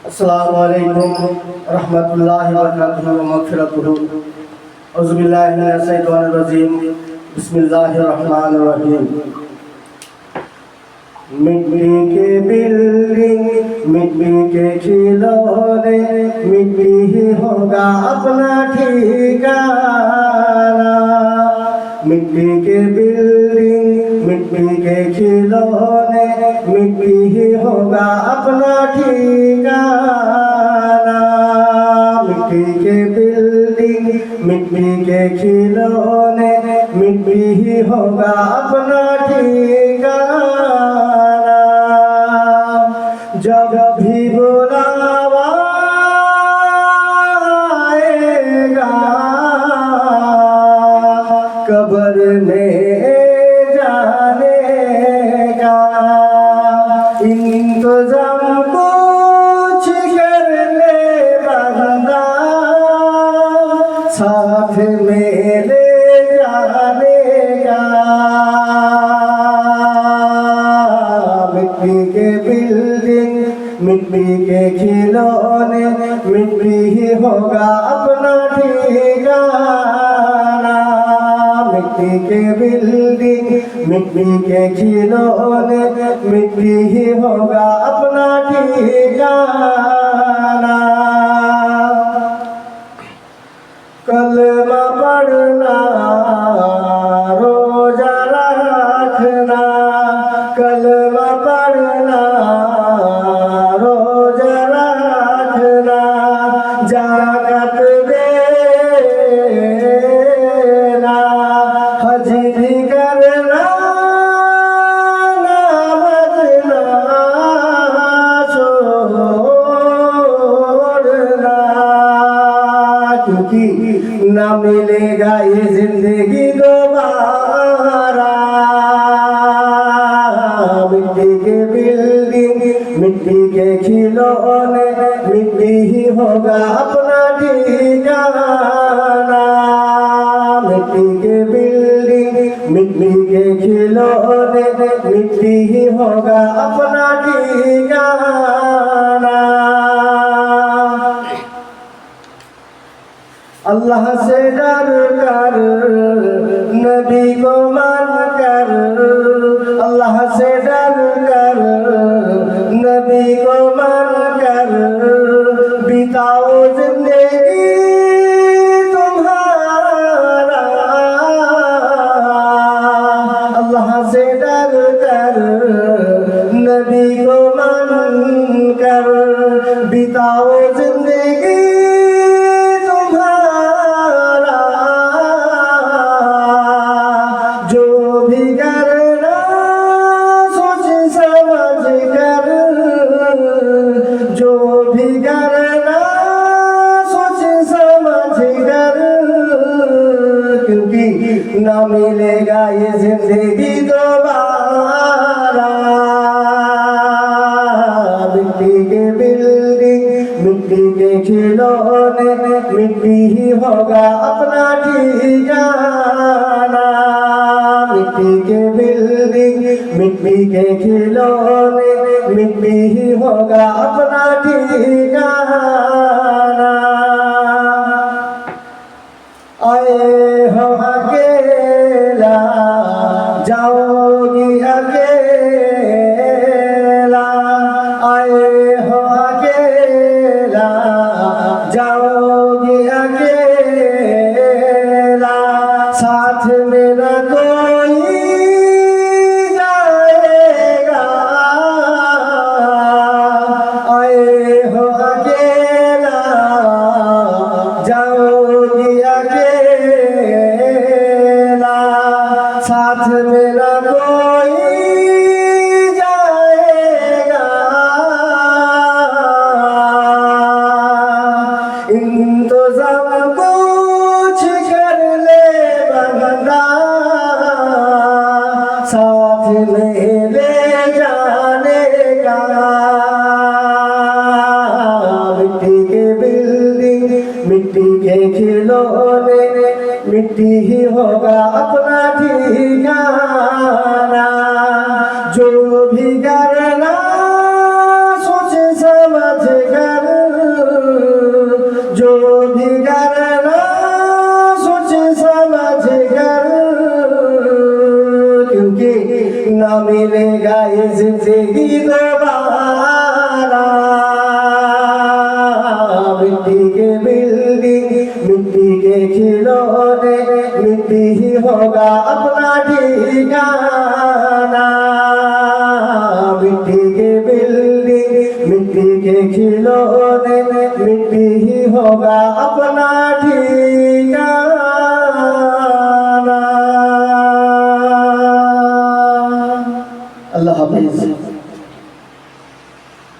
अस्सलामुअलैकुम रहमतुल्लाहि व बरकातुहू व मग़फ़िरतुहू। औज़ु बिल्लाहि मिनश शैतानिर रजीम। बिस्मिल्लाहिर रहमानिर रहीम। मिट्टी के बिल्डिंग, मिट्टी के खिलौने, मिट्टी ही होगा अपना ठिकाना। मिट्टी के बिल्डिंग, मिट्टी के खिलौने, मिट्टी ही होगा अपना ठिकाना। मिट्टी के बिल्डिंग, मिट्टी के खिलौने, मिट्टी ही होगा अपना ठिकाना। जब भी बुलावा आएगा कब्र में जाने का, इंतजाम कुछ कर ले बंदा, साथ में ले जाने का। मिट्टी के बिल्डिंग, मिट्टी के खिलौने, मिट्टी ही होगा अपना ठिकाना। मिट्टी के बिल्डिंग, मिट्टी के खिलौने, मिट्टी ही होगा अपना ठिकाना। कलमा पढ़ना, रोजा रखना, कलमा पढ़ना, रोजा रखना, ज़कात देना, हज भी करना, नमाज़ ना छोड़ना, क्योंकि ना मिलेगा ये जिंदगी दोबारा। मिट्टी के बिल्डिंग, मिट्टी के खिलौने, मिट्टी ही होगा अपना ठिकाना। मिट्टी के बिल्डिंग, मिट्टी के खिलौने, मिट्टी ही होगा अपना ठिकाना। अल्लाह से डर कर, नबी को मान कर, अल्लाह से डर कर, नबी को मान कर, बिताओ जिंदगी तुम्हारा। अल्लाह से डर कर, नबी को मान कर, बिताओ जिंदगी ना मिलेगा ये जिंदगी दोबारा। मिट्टी के बिल्डिंग, मिट्टी के खिलौने, मिट्टी ही होगा अपना ठिकाना। मिट्टी के बिल्डिंग, मिट्टी के खिलौने, मिट्टी ही होगा अपना ठिकाना। आए हो अकेला, जाओगी अकेला, आए हो अकेला, जाओगी अकेला, साथ में न कोई जाएगा। आए हो अकेला, जाओगी अकेला, साथ मेरा कोई जाएगा। इंतजाम कुछ कर ले बंदा, साथ में ले जाने का। मिट्टी के बिल्डिंग, मिट्टी के खिलौने, मिट्टी ही होगा अपना ठिकाना। जो भी करना सोच समझ कर मिलेंगे ना मिलेगा ये जिंदगी दोबारा मिट्टी के बिल्डिंग मिट्टी के खिलौने मिट्टी ही होगा अपना ठिकाना मिट्टी के बिल्डिंग मिट्टी के खिलौने मिट्टी ही होगा अपना ठिकाना